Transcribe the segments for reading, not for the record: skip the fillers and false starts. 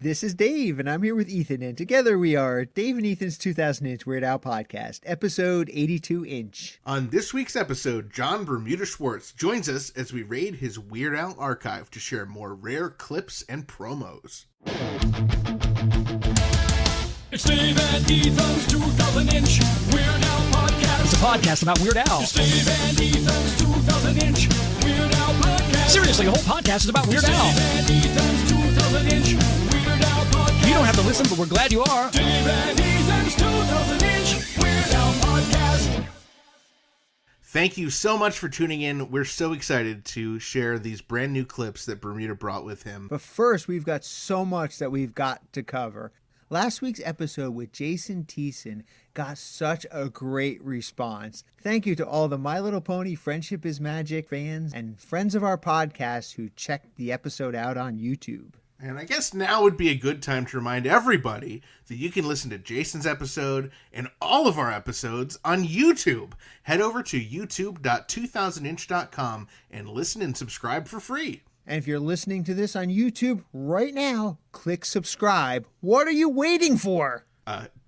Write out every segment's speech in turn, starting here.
This is Dave, and I'm here with Ethan, and together we are Dave and Ethan's 2000-inch Weird Al podcast, episode 82-inch. On this week's episode, John Bermuda Schwartz joins us as we raid his Weird Al archive to share more rare clips and promos. It's Dave and Ethan's 2000-inch Weird Al podcast. It's a podcast about Weird Al. It's Dave and Ethan's 2000-inch Weird Al podcast. Seriously, the whole podcast is about Weird It's Al. Dave and Ethan's 2000-inch Weird Al podcast. You don't have to listen, but we're glad you are. Dave and Ethan's 2000-inch Weird Al podcast. Thank you so much for tuning in. We're so excited to share these brand new clips that Bermuda brought with him. But first, we've got so much that we've got to cover. Last week's episode with Jason Thiessen got such a great response. Thank you to all the My Little Pony Friendship is Magic fans and friends of our podcast who checked the episode out on YouTube. And I guess now would be a good time to remind everybody that you can listen to Jason's episode and all of our episodes on YouTube. Head over to youtube.2000inch.com and listen and subscribe for free. And if you're listening to this on YouTube right now, click subscribe. What are you waiting for?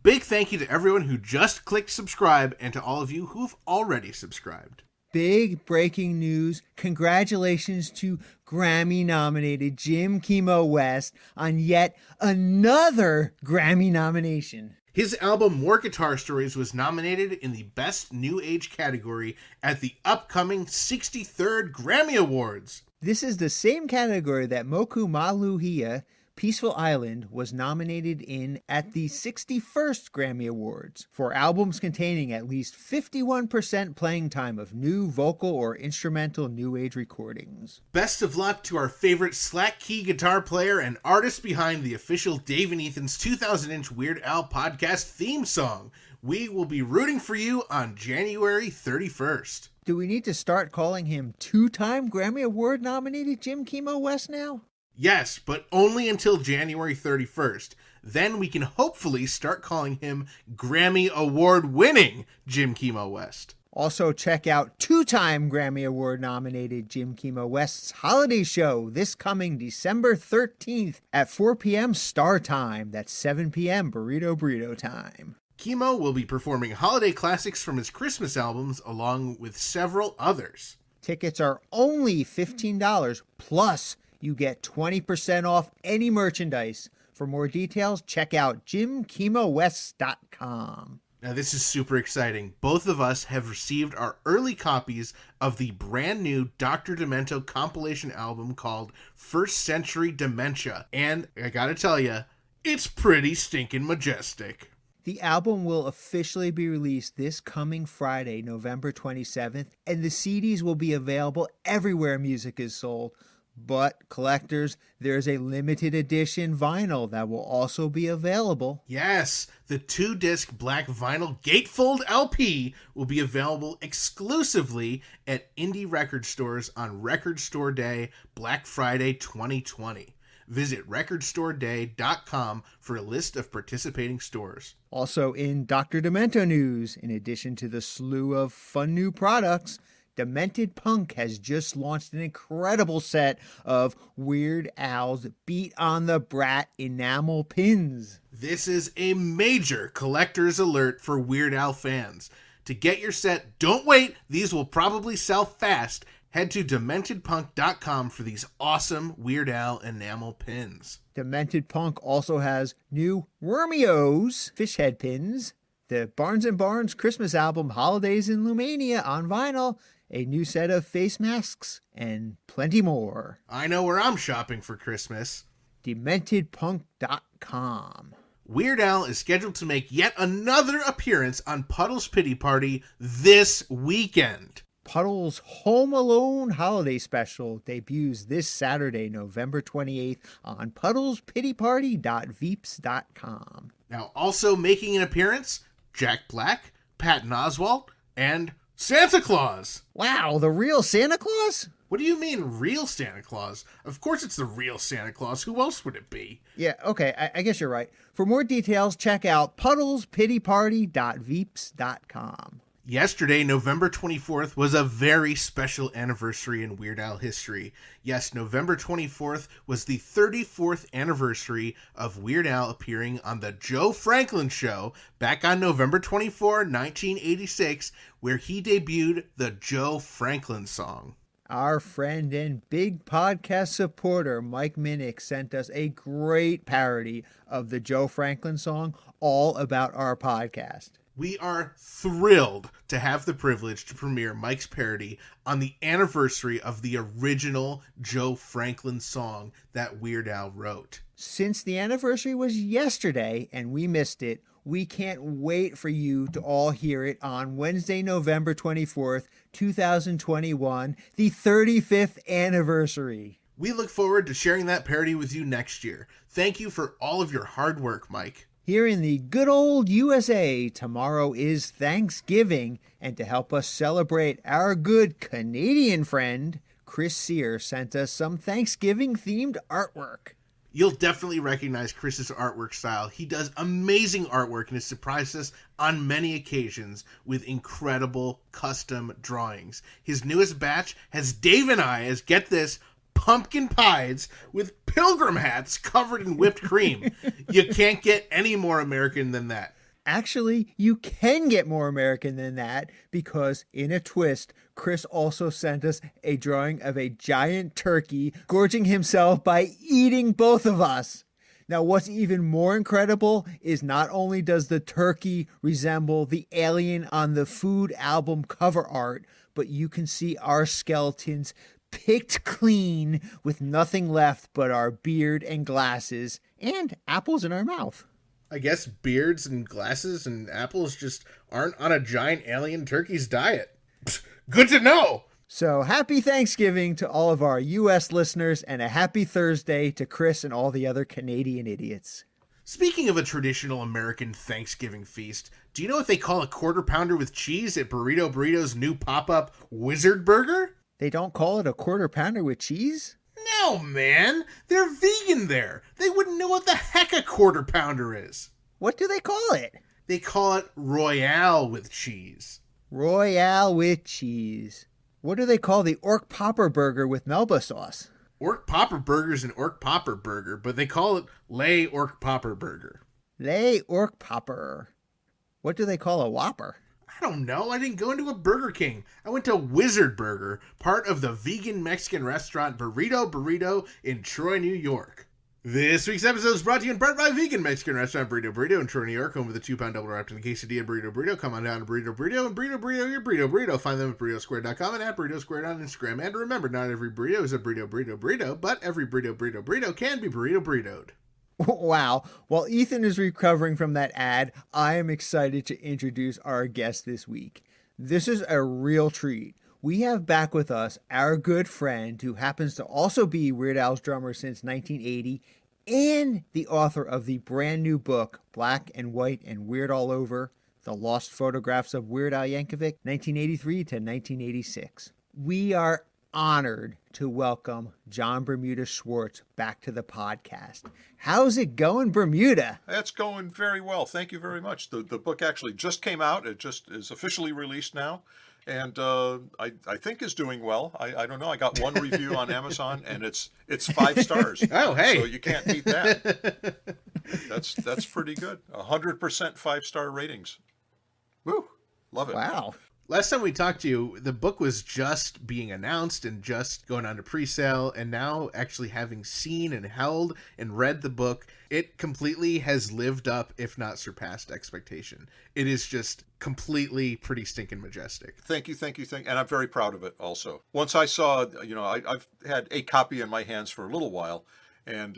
Big thank you to everyone who just clicked subscribe and to all of you who've already subscribed. Big breaking news. Congratulations to Grammy-nominated Jim Chemo West on yet another Grammy nomination. His album More Guitar Stories was nominated in the Best New Age category at the upcoming 63rd Grammy Awards. This is the same category that Moku Maluhia, Peaceful Island, was nominated in at the 61st Grammy Awards for albums containing at least 51% playing time of new vocal or instrumental New Age recordings. Best of luck to our favorite slack key guitar player and artist behind the official Dave and Ethan's 2000-inch Weird Al podcast theme song. We will be rooting for you on January 31st. Do we need to start calling him two-time Grammy Award nominated Jim Chemo West now? Yes, but only until January 31st. Then we can hopefully start calling him Grammy Award-winning Jim Chemo West. Also, check out two-time Grammy Award-nominated Jim Chemo West's holiday show this coming December 13th at 4 p.m. Star Time. That's 7 p.m. Burrito time. Chemo will be performing holiday classics from his Christmas albums along with several others. Tickets are only $15, plus you get 20% off any merchandise. For more details, check out jimchemowest.com. Now this is super exciting. Both of us have received our early copies of the brand new Dr. Demento compilation album called First Century Dementia. And I gotta tell you, it's pretty stinking majestic. The album will officially be released this coming Friday, November 27th, and the CDs will be available everywhere music is sold. But, collectors, there's a limited edition vinyl that will also be available. Yes, the 2-disc black vinyl gatefold LP will be available exclusively at indie record stores on Record Store Day, Black Friday 2020. Visit recordstoreday.com for a list of participating stores. Also in Dr. Demento news, in addition to the slew of fun new products, Demented Punk has just launched an incredible set of Weird Al's Beat on the Brat enamel pins. This is a major collector's alert for Weird Al fans. To get your set, don't wait. These will probably sell fast. Head to DementedPunk.com for these awesome Weird Al enamel pins. Demented Punk also has new Wormio's fish head pins, the Barnes & Barnes Christmas album Holidays in Lumania on vinyl, a new set of face masks, and plenty more. I know where I'm shopping for Christmas. DementedPunk.com. Weird Al is scheduled to make yet another appearance on Puddle's Pity Party this weekend. Puddle's Home Alone Holiday Special debuts this Saturday, November 28th on puddlespityparty.veeps.com. Now also making an appearance, Jack Black, Patton Oswalt, and Santa Claus. Wow, the real Santa Claus? What do you mean, real Santa Claus? Of course it's the real Santa Claus. Who else would it be? Yeah, okay, I guess you're right. For more details, check out puddlespityparty.veeps.com. Yesterday, November 24th, was a very special anniversary in Weird Al history. Yes, November 24th was the 34th anniversary of Weird Al appearing on The Joe Franklin Show back on November 24, 1986, where he debuted the Joe Franklin song. Our friend and big podcast supporter, Mike Minnick, sent us a great parody of the Joe Franklin song, all about our podcast. We are thrilled to have the privilege to premiere Mike's parody on the anniversary of the original Joe Franklin song that Weird Al wrote. Since the anniversary was yesterday and we missed it, we can't wait for you to all hear it on Wednesday, November 24th, 2021, the 35th anniversary. We look forward to sharing that parody with you next year. Thank you for all of your hard work, Mike. Here in the good old USA, tomorrow is Thanksgiving, and to help us celebrate our good Canadian friend, Chris Sear sent us some Thanksgiving-themed artwork. You'll definitely recognize Chris's artwork style. He does amazing artwork and has surprised us on many occasions with incredible custom drawings. His newest batch has Dave and I as, get this, pumpkin pies with pilgrim hats covered in whipped cream. You can't get any more American than that. Actually, you can get more American than that because, in a twist, Chris also sent us a drawing of a giant turkey gorging himself by eating both of us. Now, what's even more incredible is not only does the turkey resemble the alien on the Food album cover art, but you can see our skeletons picked clean with nothing left but our beard and glasses and apples in our mouth. I guess beards and glasses and apples just aren't on a giant alien turkey's diet. Good to know! So happy Thanksgiving to all of our U.S. listeners and a happy Thursday to Chris and all the other Canadian idiots. Speaking of a traditional American Thanksgiving feast, do you know what they call a quarter pounder with cheese at Burrito Burrito's new pop-up Wizard Burger? They don't call it a quarter pounder with cheese? No, man. They're vegan there. They wouldn't know what the heck a quarter pounder is. What do they call it? They call it Royale with cheese. Royale with cheese. What do they call the Orc Popper Burger with Melba sauce? Orc Popper Burger's an Orc Popper Burger, but they call it Lay Orc Popper Burger. Lay Orc Popper. What do they call a Whopper? I don't know. I didn't go into a Burger King. I went to Wizard Burger, part of the vegan Mexican restaurant Burrito Burrito in Troy, New York. This week's episode is brought to you in part by vegan Mexican restaurant Burrito Burrito in Troy, New York, home of the 2-pound double wrapped in the quesadilla Burrito Burrito. Come on down to Burrito Burrito and Burrito Burrito your Burrito Burrito. Find them at burritosquare.com and at Burrito Square on Instagram. And remember, not every burrito is a Burrito Burrito Burrito, but every Burrito Burrito Burrito can be Burrito Burritoed. Wow. While Ethan is recovering from that ad, I am excited to introduce our guest this week. This is a real treat. We have back with us our good friend who happens to also be Weird Al's drummer since 1980 and the author of the brand new book, Black and White and Weird All Over, The Lost Photographs of Weird Al Yankovic, 1983 to 1986. We are honored to welcome John Bermuda Schwartz back to the podcast. How's it going, Bermuda? That's going very well. Thank you very much. The book actually just came out. It just is officially released now. And I think is doing well. I don't know. I got one review on Amazon, and it's 5 stars. Oh, hey. So you can't beat that. That's pretty good. 100% 5-star ratings. Woo. Love it. Wow. Last time we talked to you, the book was just being announced and just going on to pre-sale, and now actually having seen and held and read the book, it completely has lived up, if not surpassed expectation. It is just completely pretty stinking majestic. Thank you. And I'm very proud of it also. Once I saw, I've had a copy in my hands for a little while, and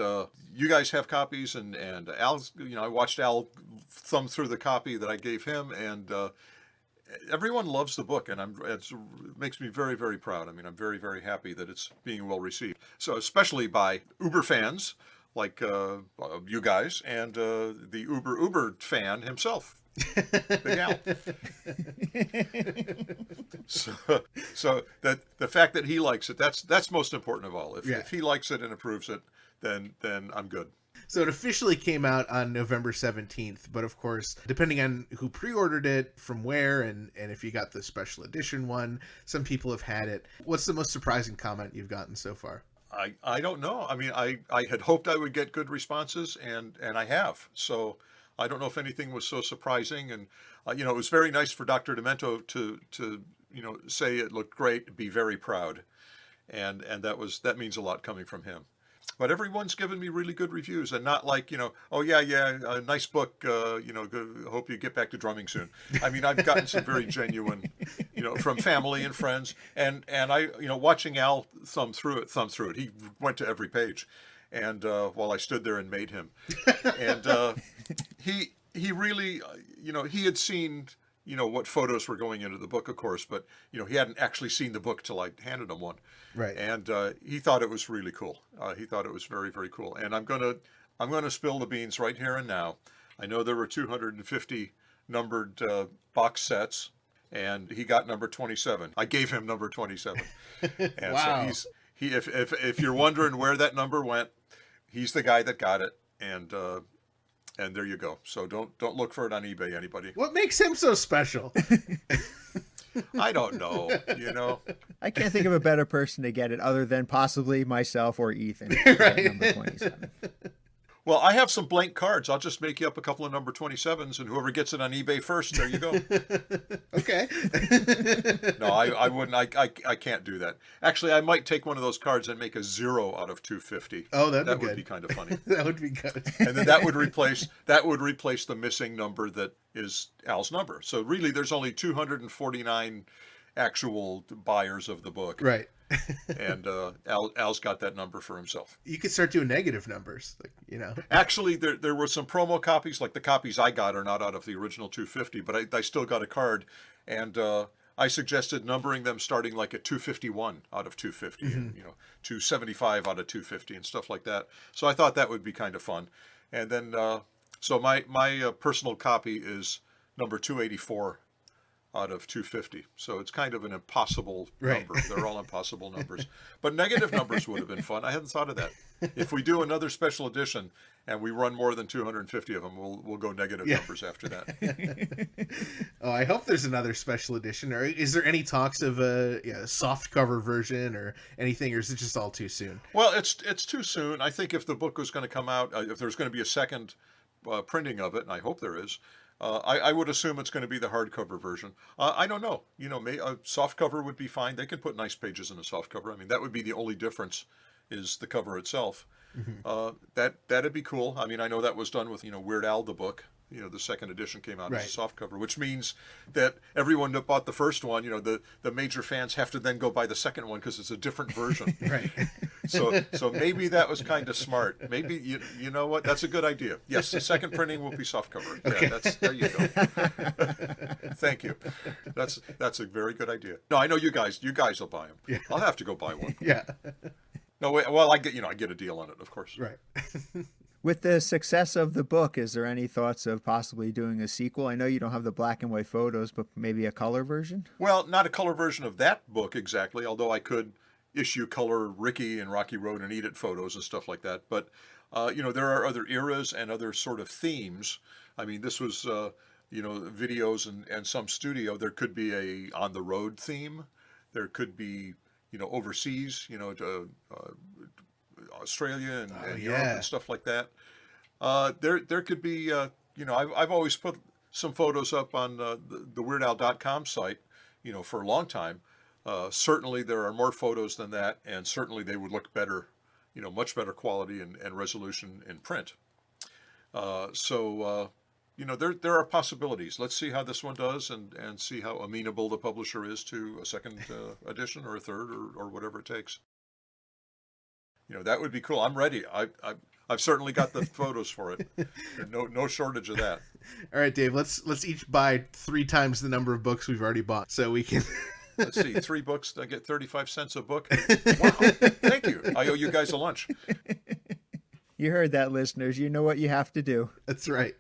you guys have copies, and Al's, I watched Al thumb through the copy that I gave him, and everyone loves the book, and it makes me very, very proud. I mean, I'm very, very happy that it's being well received. So especially by Uber fans like you guys and the Uber fan himself, Big Al. So that the fact that he likes it, that's most important of all. If he likes it and approves it, then I'm good. So it officially came out on November 17th, but of course, depending on who pre-ordered it, from where, and if you got the special edition one, some people have had it. What's the most surprising comment you've gotten so far? I don't know. I mean, I had hoped I would get good responses, and I have. So I don't know if anything was so surprising. And, you know, it was very nice for Dr. Demento to you know, say it looked great, be very proud. And that means a lot coming from him. But everyone's given me really good reviews, and not like, you know, oh yeah, nice book, you know, good, hope you get back to drumming soon. I mean, I've gotten some very genuine, you know, from family and friends, and I, you know, watching Al thumb through it. He went to every page, and while I stood there and made him, and he really, you know, he had seen, you know, what photos were going into the book, of course, but, you know, he hadn't actually seen the book till I handed him one. Right. And he thought it was really cool. He thought it was very, very cool. And I'm gonna spill the beans right here and now. I know there were 250 numbered box sets, and he got number 27. I gave him number 27. And Wow. So if you're wondering where that number went, he's the guy that got it. And there you go. So don't look for it on eBay, anybody. What makes him so special? I don't know, you know. I can't think of a better person to get it other than possibly myself or Ethan. Right. Number 27. Well, I have some blank cards. I'll just make you up a couple of number 27s, and whoever gets it on eBay first, there you go. Okay. No, I wouldn't. I can't do that. Actually, I might take one of those cards and make a 0 out of 250. Oh, that'd be that good. would be kind of funny. That would be good. And then that would replace the missing number that is Al's number. So really, there's only 249 actual buyers of the book. Right. And Al's got that number for himself. You could start doing negative numbers, like, you know. Actually, there were some promo copies, like the copies I got are not out of the original 250, but I still got a card, and I suggested numbering them starting like at 251 out of 250, and, you know, 275 out of 250 and stuff like that. So I thought that would be kind of fun. And then, so my personal copy is number 284 out of 250. So it's kind of an impossible number. Right. They're all impossible numbers. But negative numbers would have been fun. I hadn't thought of that. If we do another special edition and we run more than 250 of them, we'll go negative numbers after that. Oh, I hope there's another special edition. Or is there any talks of a soft cover version or anything, or is it just all too soon? Well, it's too soon. I think if the book was going to come out, if there's going to be a second printing of it, and I hope there is, I would assume it's going to be the hardcover version. I don't know. You know, a soft cover would be fine. They can put nice pages in a soft cover. I mean, that would be the only difference, is the cover itself. That'd be cool. I mean, I know that was done with, you know, Weird Al the book. You know, the second edition came out as a soft cover, which means that everyone that bought the first one, you know, the major fans have to then go buy the second one because it's a different version. Right. So maybe that was kind of smart. Maybe you know what? That's a good idea. Yes, the second printing will be soft cover. Yeah, there you go. Thank you. That's a very good idea. No, I know you guys will buy them. Yeah. I'll have to go buy one. Yeah. No, wait, well, I get a deal on it, of course. Right. With the success of the book, is there any thoughts of possibly doing a sequel? I know you don't have the black and white photos, but maybe a color version? Well, not a color version of that book exactly, although I could issue color Ricky and Rocky Road and Eat It photos and stuff like that. But, you know, there are other eras and other sort of themes. I mean, this was, you know, videos and some studio. There could be a on the road theme. There could be, you know, overseas, you know, Australia and Europe and stuff like that. There could be, you know, I've always put some photos up on the WeirdAl.com site, you know, for a long time. Certainly there are more photos than that, and certainly they would look better, you know, much better quality and resolution in print. So, you know, there are possibilities. Let's see how this one does, and see how amenable the publisher is to a second edition or a third or whatever it takes. You know, that would be cool. I'm ready. I've certainly got the photos for it. No shortage of that. All right, Dave. Let's each buy 3 times the number of books we've already bought, so we can. Let's see, 3 books. I get 35 cents a book. Wow! Thank you. I owe you guys a lunch. You heard that, listeners. You know what you have to do. That's right.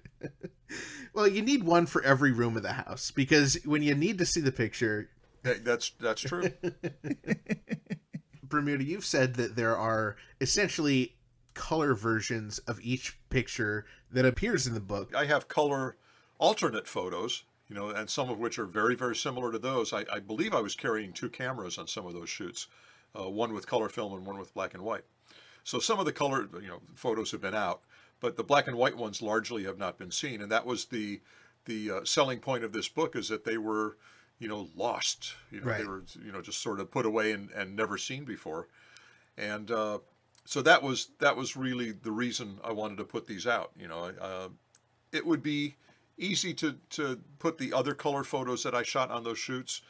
Well, you need one for every room of the house, because when you need to see the picture. That's true. Bermuda, you've said that there are essentially color versions of each picture that appears in the book. I have color alternate photos, and some of which are very, very similar to those. I believe I was carrying 2 cameras on some of those shoots, one with color film and one with black and white. So some of the color, photos have been out, but the black and white ones largely have not been seen. And that was the selling point of this book, is that they were, lost. Right. They were, just sort of put away and never seen before. And so that was really the reason I wanted to put these out. It would be easy to put the other color photos that I shot on those shoots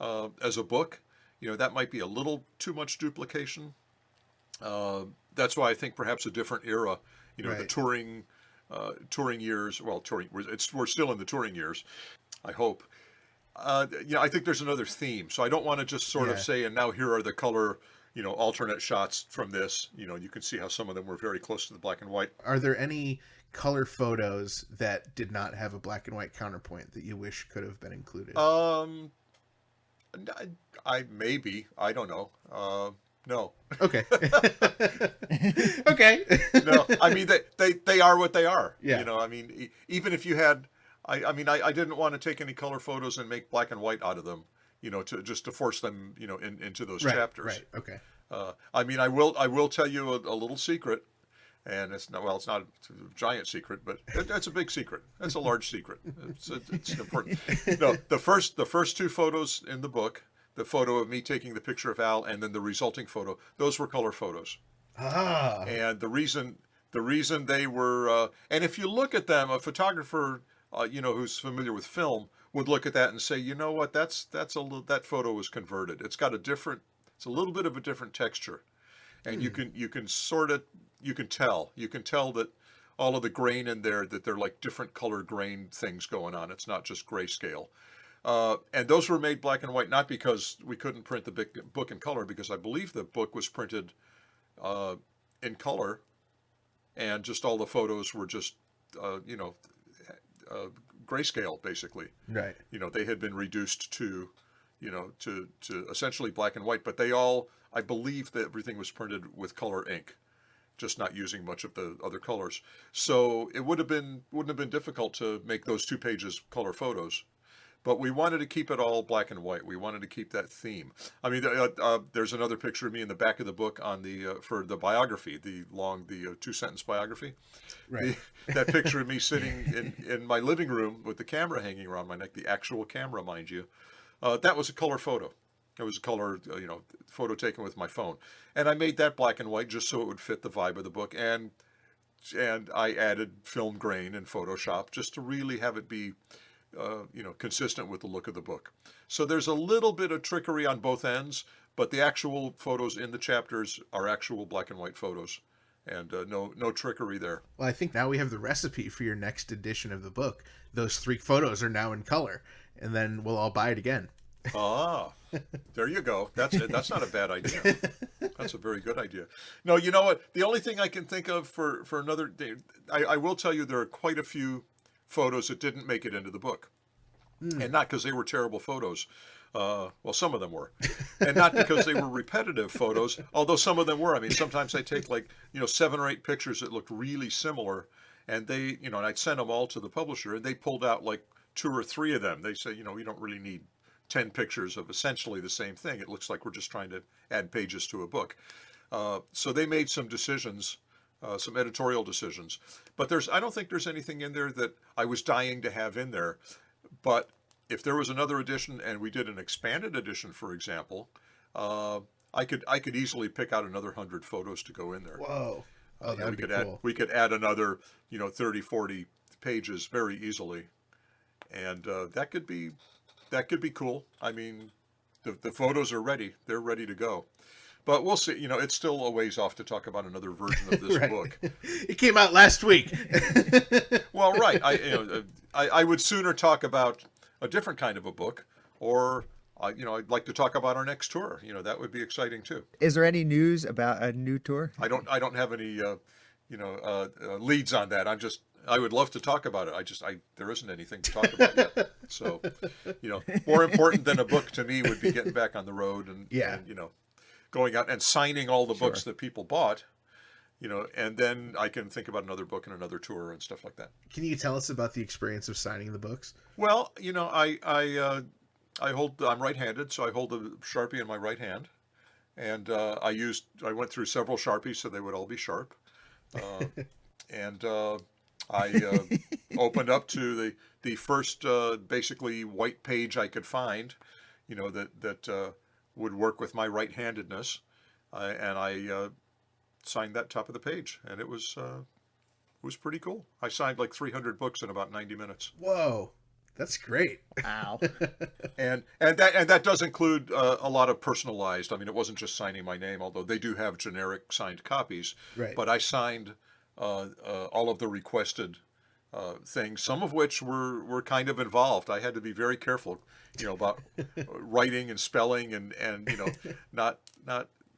as a book. That might be a little too much duplication. That's why I think perhaps a different era, Right. the touring years. Well, we're still in the touring years, I hope. I think there's another theme. So I don't want to just sort of say, and now here are the color, alternate shots from this. You can see how some of them were very close to the black and white. Are there any color photos that did not have a black and white counterpoint that you wish could have been included? I don't know. No. Okay. Okay. No, I mean, they are what they are. Yeah. Even if you had, I didn't want to take any color photos and make black and white out of them, to force them, into those chapters. Right. Okay. I will tell you a little secret, and it's not a giant secret, but that's a big secret. That's a large secret. It's important. No, the first 2 photos in the book, the photo of me taking the picture of Al and then the resulting photo, those were color photos. Ah. And the reason they were, and if you look at them, a photographer, who's familiar with film would look at that and say, you know what, that photo was converted. It's got it's a little bit of a different texture, and you can tell that all of the grain in there, that they're like different color grain things going on. It's not just grayscale. And those were made black and white, not because we couldn't print the book in color, because I believe the book was printed in color, and just all the photos were just, grayscale, basically. Right. They had been reduced to, to essentially black and white, but they all, I believe that everything was printed with color ink, just not using much of the other colors. So it wouldn't have been difficult to make those 2 pages color photos. But we wanted to keep it all black and white. We wanted to keep that theme. I mean, there's another picture of me in the back of the book on for the biography, the 2-sentence biography. Right. That picture of me sitting in my living room with the camera hanging around my neck, the actual camera, mind you, that was a color photo. It was a color, photo taken with my phone, and I made that black and white just so it would fit the vibe of the book. And I added film grain in Photoshop just to really have it be, consistent with the look of the book. So there's a little bit of trickery on both ends, but the actual photos in the chapters are actual black and white photos, and no trickery there. Well, I think now we have the recipe for your next edition of the book. Those 3 photos are now in color, and then we'll all buy it again. Ah, there you go. That's not a bad idea. That's a very good idea. No, you know what? The only thing I can think of for another day, I will tell you there are quite a few photos that didn't make it into the book. And not because they were terrible photos. Well, some of them were. And not because they were repetitive photos, although some of them were. I mean, sometimes I take 7 or 8 pictures that looked really similar, and they, and I'd send them all to the publisher, and they pulled out 2 or 3 of them. They say, we don't really need 10 pictures of essentially the same thing. It looks like we're just trying to add pages to a book. So they made some decisions, some editorial decisions. But I don't think there's anything in there that I was dying to have in there. But if there was another edition and we did an expanded edition, for example, I could easily pick out another 100 photos to go in there. Whoa. Oh, that would be cool. We could add another, 30, 40 pages very easily. And that could be cool. I mean, the photos are ready. They're ready to go. But we'll see. It's still a ways off to talk about another version of this Right. book. It came out last week. Well, right. I would sooner talk about a different kind of a book, or I'd like to talk about our next tour. That would be exciting too. Is there any news about a new tour? I don't have any leads on that. I would love to talk about it. There isn't anything to talk about yet. So, more important than a book to me would be getting back on the road and going out and signing all the books that people bought, and then I can think about another book and another tour and stuff like that. Can you tell us about the experience of signing the books? Well, I'm right-handed, so I hold a Sharpie in my right hand, and I went through several Sharpies so they would all be sharp, and I opened up to the first basically white page I could find, that would work with my right-handedness, and I signed that top of the page, and it was pretty cool. I signed like 300 books in about 90 minutes. Whoa, that's great. Wow. and that does include a lot of personalized. I mean, it wasn't just signing my name, although they do have generic signed copies. Right. But I signed all of the requested things, some of which were kind of involved. I had to be very careful, about writing and spelling and not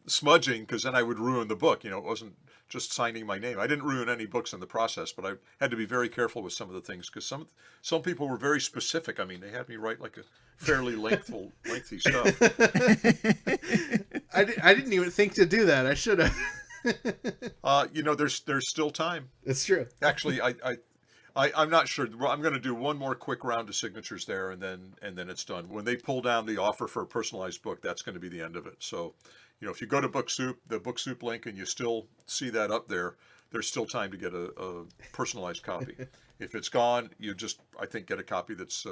smudging, because then I would ruin the book. It wasn't just signing my name. I didn't ruin any books in the process, but I had to be very careful with some of the things, because some people were very specific. I mean, they had me write like a fairly lengthy stuff. I didn't even think to do that. I should have. There's still time. It's true. Actually, I'm not sure. Well, I'm going to do one more quick round of signatures there, and then it's done. When they pull down the offer for a personalized book, that's going to be the end of it. So, if you go to the Book Soup link, and you still see that up there, there's still time to get a personalized copy. If it's gone, you I think, get a copy that's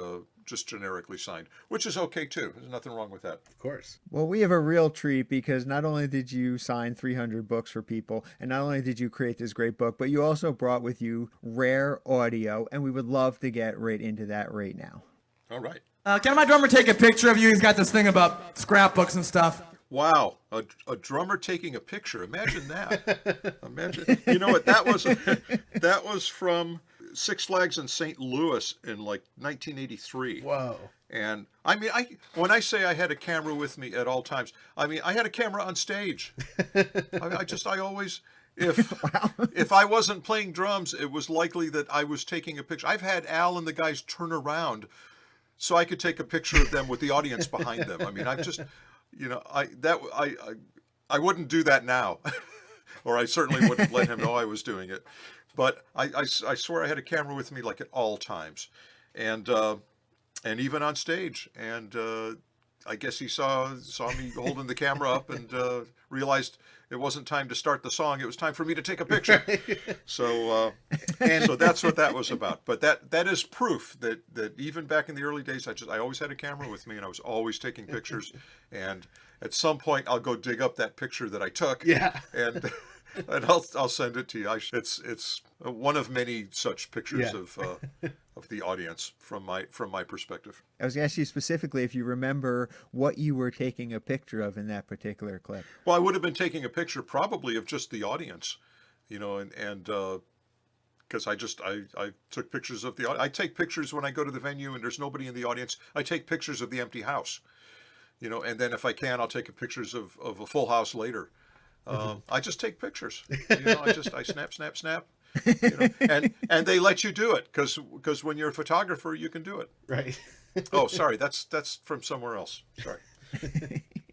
just generically signed, which is okay too. There's nothing wrong with that. Of course. Well, we have a real treat, because not only did you sign 300 books for people, and not only did you create this great book, but you also brought with you rare audio, and we would love to get right into that right now. All right. Can my drummer take a picture of you? He's got this thing about scrapbooks and stuff. Wow, a drummer taking a picture. Imagine that. Imagine. You know what? That was from Six Flags in St. Louis in like 1983. Whoa. And I mean, when I say I had a camera with me at all times, I mean I had a camera on stage. I always, if I wasn't playing drums, it was likely that I was taking a picture. I've had Al and the guys turn around so I could take a picture of them with the audience behind them. I mean, I've just, I wouldn't do that now, or I certainly wouldn't let him know I was doing it. But I swear I had a camera with me like at all times, and even on stage. And I guess he saw me holding the camera up and realized it wasn't time to start the song. It was time for me to take a picture. So that's what that was about. But that is proof that even back in the early days, I always had a camera with me, and I was always taking pictures. And at some point, I'll go dig up that picture that I took. Yeah. And I'll send it to you. It's one of many such pictures of the audience from my perspective. I was going to ask you specifically if you remember what you were taking a picture of in that particular clip. Well, I would have been taking a picture probably of just the audience, and because I took pictures of the audience. I take pictures when I go to the venue and there's nobody in the audience. I take pictures of the empty house, and then if I can, I'll take pictures of a full house later. I just take pictures. I snap. And they let you do it because when you're a photographer, you can do it. Right. Oh, sorry, that's from somewhere else. Sorry.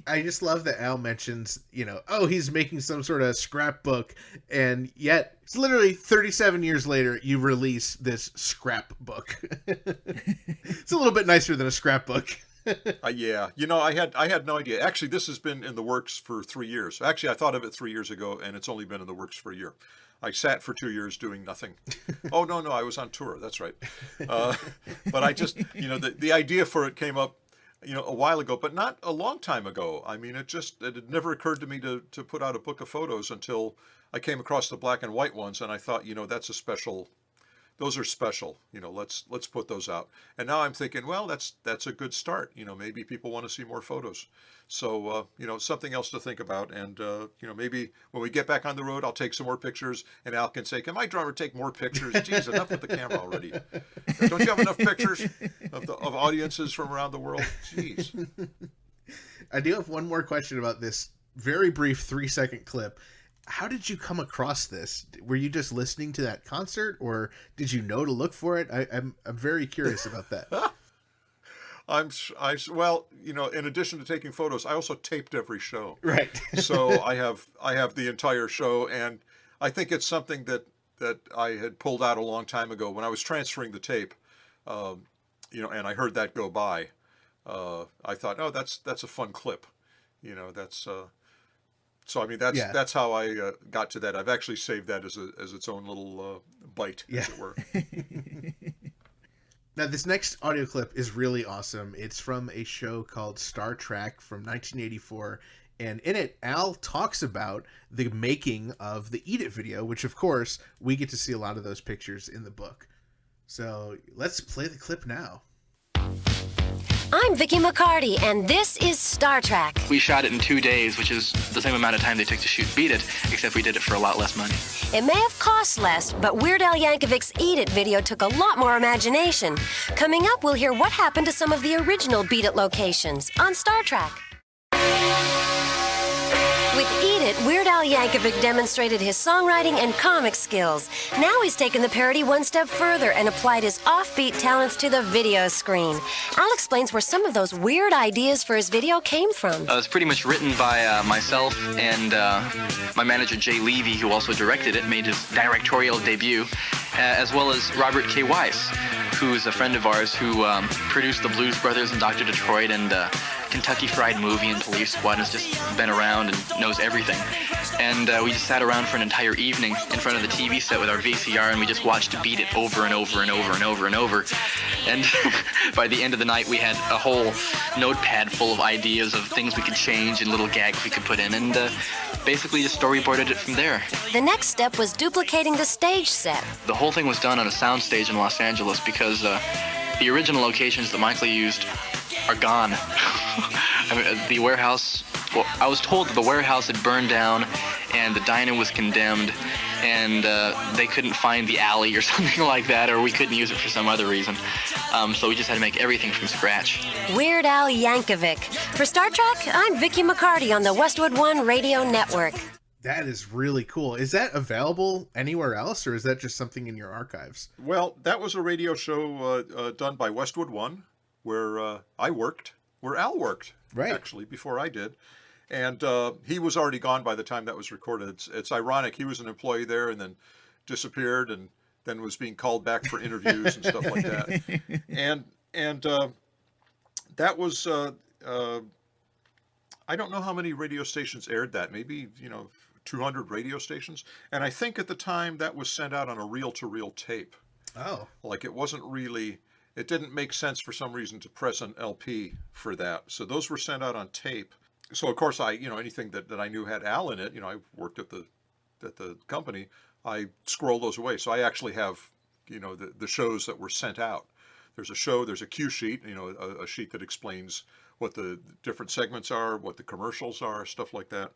I just love that Al mentions, he's making some sort of scrapbook, and yet it's literally 37 years later you release this scrapbook. It's a little bit nicer than a scrapbook. Yeah, I had no idea. Actually, this has been in the works for 3 years. Actually, I thought of it 3 years ago, and it's only been in the works for a year. I sat for 2 years doing nothing. Oh, no, I was on tour. That's right. But I just, the idea for it came up, a while ago, but not a long time ago. I mean, it had never occurred to me to put out a book of photos until I came across the black and white ones, and I thought, those are special. Let's put those out. And now I'm thinking, well, that's a good start. Maybe people want to see more photos. So, something else to think about. And, maybe when we get back on the road, I'll take some more pictures, and Al can say, can my drummer take more pictures? Geez, enough with the camera already. Don't you have enough pictures of audiences from around the world? Jeez. I do have one more question about this very brief 3-second clip. How did you come across this? Were you just listening to that concert, or did you know to look for it? I'm very curious about that. Well, in addition to taking photos, I also taped every show. Right. So I have the entire show, and I think it's something that I had pulled out a long time ago when I was transferring the tape, and I heard that go by. I thought, oh, that's a fun clip, that's. So I mean that's how I got to that. I've actually saved that as its own little bite, as it were. Now, this next audio clip is really awesome. It's from a show called Star Trek from 1984. And in it, Al talks about the making of the Eat It video, which, of course, we get to see a lot of those pictures in the book. So let's play the clip now. I'm Vicky McCarty, and this is Star Trek. We shot it in 2 days, which is the same amount of time they took to shoot Beat It, except we did it for a lot less money. It may have cost less, but Weird Al Yankovic's Eat It video took a lot more imagination. Coming up, we'll hear what happened to some of the original Beat It locations on Star Trek. With Eat It, Weird Al Yankovic demonstrated his songwriting and comic skills. Now he's taken the parody one step further and applied his offbeat talents to the video screen. Al explains where some of those weird ideas for his video came from. It was pretty much written by myself and my manager Jay Levy, who also directed it, made his directorial debut, as well as Robert K. Weiss, who's a friend of ours who produced the Blues Brothers and Dr. Detroit and Kentucky Fried Movie and Police Squad, and has just been around and knows everything. And we just sat around for an entire evening in front of the TV set with our VCR, and we just watched Beat It over and over and over and over and over. And by the end of the night, we had a whole notepad full of ideas of things we could change and little gags we could put in, and basically just storyboarded it from there. The next step was duplicating the stage set. The whole thing was done on a soundstage in Los Angeles because the original locations that Michael used are gone. I mean, the warehouse, well, I was told that the warehouse had burned down and the diner was condemned, and they couldn't find the alley or something like that, or we couldn't use it for some other reason. So we just had to make everything from scratch. Weird Al Yankovic. For Star Trek, I'm Vicky McCarty on the Westwood One Radio Network. That is really cool. Is that available anywhere else, or is that just something in your archives? Well, that was a radio show done by Westwood One, where I worked, where Al worked, actually, before I did. And he was already gone by the time that was recorded. It's ironic. He was an employee there and then disappeared and then was being called back for interviews and stuff like that. And that was, I don't know how many radio stations aired that. Maybe, 200 radio stations. And I think at the time that was sent out on a reel-to-reel tape. Oh. Like it didn't make sense for some reason to press an LP for that. So those were sent out on tape. So of course anything that I knew had Al in it, I worked at the company, I scrolled those away. So I actually have, the shows that were sent out. There's a cue sheet, a sheet that explains what the different segments are, what the commercials are, stuff like that.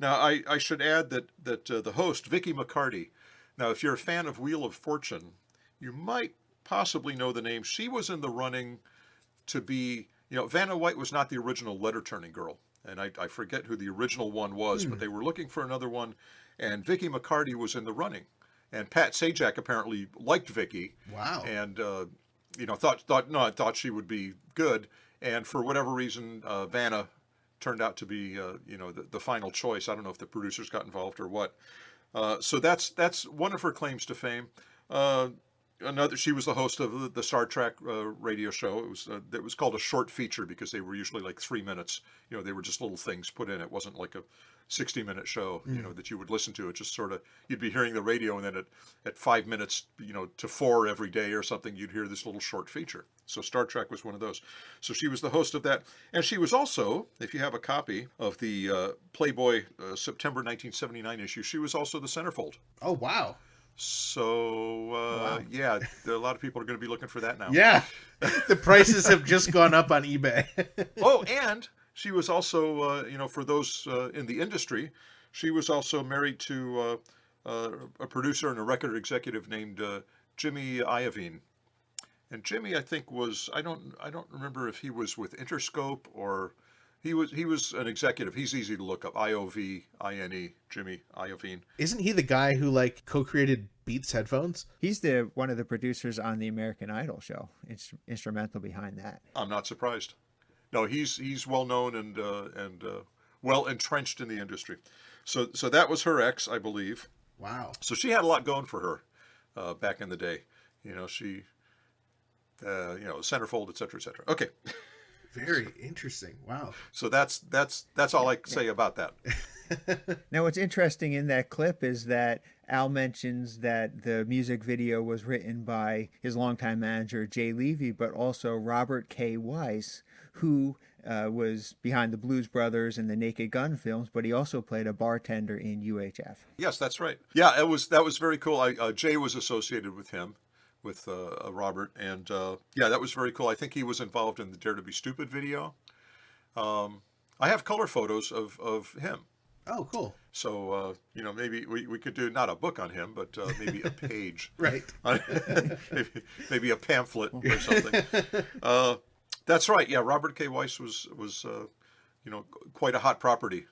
Now I should add that the host, Vicky McCarty. Now if you're a fan of Wheel of Fortune, you might possibly know the name. She was in the running to be, Vanna White was not the original letter turning girl. And I forget who the original one was, but they were looking for another one. And Vicky McCarty was in the running. And Pat Sajak apparently liked Vicky. Wow. And, thought she would be good. And for whatever reason, Vanna turned out to be, the final choice. I don't know if the producers got involved or what. So that's one of her claims to fame. She was the host of the Star Trek radio show. It was called a short feature because they were usually like 3 minutes. They were just little things put in. It wasn't like a 60-minute show, that you would listen to. It just sort of, you'd be hearing the radio, and then at 5 minutes, to 4 every day or something, you'd hear this little short feature. So Star Trek was one of those. So she was the host of that. And she was also, if you have a copy of the Playboy September 1979 issue, she was also the centerfold. Oh, wow. So, yeah, a lot of people are going to be looking for that now. Yeah. The prices have just gone up on eBay. Oh, and she was also, for those in the industry, she was also married to a producer and a record executive named Jimmy Iovine. And Jimmy, I think, was, I don't remember if he was with Interscope or he was an executive. He's easy to look up. Iovine, Jimmy Iovine. Isn't he the guy who co-created Beats headphones? He's one of the producers on the American Idol show. It's instrumental behind that. I'm not surprised. No, he's well known and well entrenched in the industry. So that was her ex, I believe. Wow. So she had a lot going for her back in the day. She, centerfold, et cetera, et cetera. Okay. Very interesting. Wow. So that's all I can say about that. Now, what's interesting in that clip is that Al mentions that the music video was written by his longtime manager, Jay Levy, but also Robert K. Weiss, who was behind the Blues Brothers and the Naked Gun films, but he also played a bartender in UHF. Yes, that's right. Yeah, that was very cool. Jay was associated with him, with Robert, and that was very cool. I think he was involved in the Dare to Be Stupid video. I have color photos of him. Oh, cool. So, maybe we could do not a book on him, but maybe a page. Right. maybe a pamphlet or something. That's right. Yeah, Robert K. Weiss was quite a hot property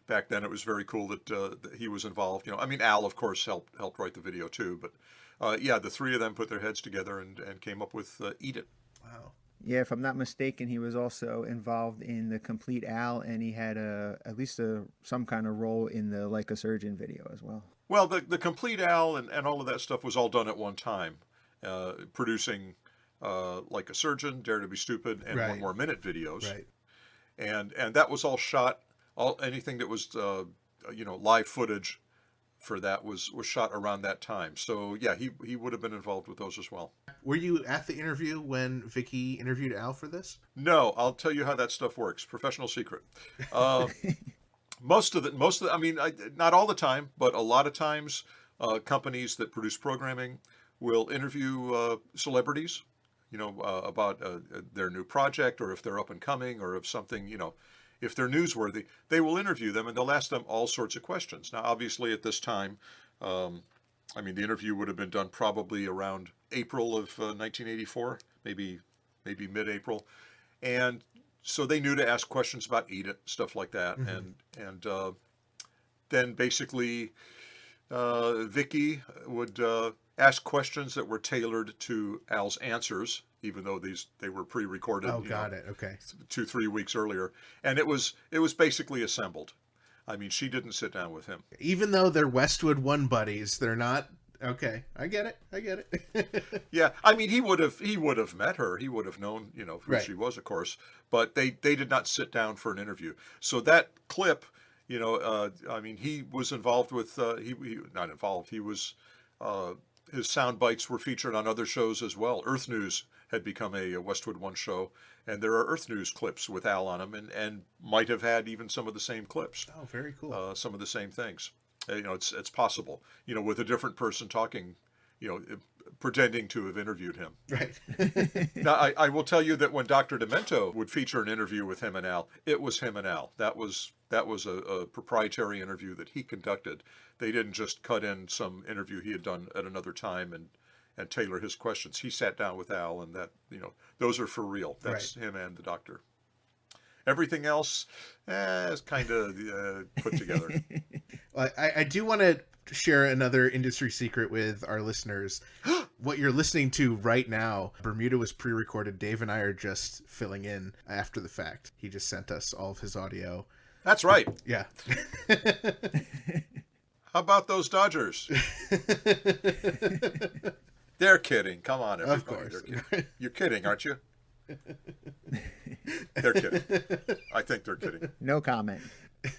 back then. It was very cool that he was involved. Al, of course, helped write the video too. But the three of them put their heads together and came up with Eat It. Wow. Yeah, if I'm not mistaken, he was also involved in the Complete Al, and he had at least some kind of role in the Like a Surgeon video as well. Well, the Complete Al and all of that stuff was all done at one time, producing Like a Surgeon, Dare to Be Stupid, and Right. 1 More Minute videos. Right. And that was all shot. Anything that was live footage for that was shot around that time. So yeah, he would have been involved with those as well. Were you at the interview when Vicky interviewed Al for this? No, I'll tell you how that stuff works. Professional secret. Most of it, not all the time, but a lot of times, companies that produce programming will interview celebrities, about their new project, or if they're up and coming, or if something, if they're newsworthy, they will interview them and they'll ask them all sorts of questions. Now, obviously, at this time, the interview would have been done probably around April of 1984, maybe mid-April, and so they knew to ask questions about Eat It, stuff like that, and then basically Vicky would ask questions that were tailored to Al's answers, even though they were pre-recorded. Oh, got it. Okay. 2-3 weeks earlier, and it was basically assembled. She didn't sit down with him. Even though they're Westwood One buddies, they're not. Okay, I get it. Yeah, he would have met her. He would have known, who Right. she was, of course. But they did not sit down for an interview. So that clip, he was involved with. He not involved. He was. His sound bites were featured on other shows as well. Earth News had become a Westwood One show, and there are Earth News clips with Al on them, and might have had even some of the same clips. Oh, very cool. Some of the same things. It's possible. With a different person talking, pretending to have interviewed him. Right. Now, I will tell you that when Dr. Demento would feature an interview with him and Al, it was him and Al. That was a proprietary interview that he conducted. They didn't just cut in some interview he had done at another time and tailor his questions. He sat down with Al, and that, those are for real. That's Right. him and the doctor. Everything else is kind of put together. Well, I do want to share another industry secret with our listeners. What you're listening to right now, Bermuda was pre-recorded. Dave and I are just filling in after the fact. He just sent us all of his audio. That's right. Yeah. How about those Dodgers? They're kidding. Come on, everybody. Of course. They're kidding. You're kidding, aren't you? They're kidding. I think they're kidding. No comment.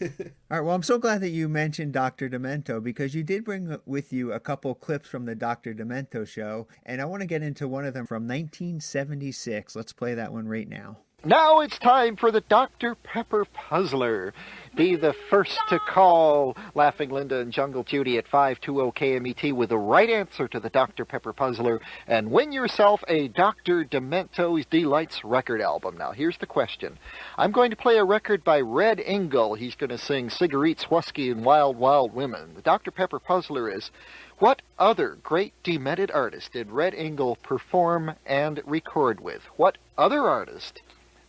All right, well, I'm so glad that you mentioned Dr. Demento, because you did bring with you a couple clips from the Dr. Demento show, and I want to get into one of them from 1976. Let's play that one right now. Now it's time for the Dr. Pepper Puzzler. Be the first to call Laughing Linda and Jungle Judy at 520-KMET with the right answer to the Dr. Pepper Puzzler and win yourself a Dr. Demento's Delights record album. Now, here's the question. I'm going to play a record by Red Engel. He's going to sing Cigarettes, Whiskey, and Wild, Wild Women. The Dr. Pepper Puzzler is, what other great demented artist did Red Engel perform and record with? What other artist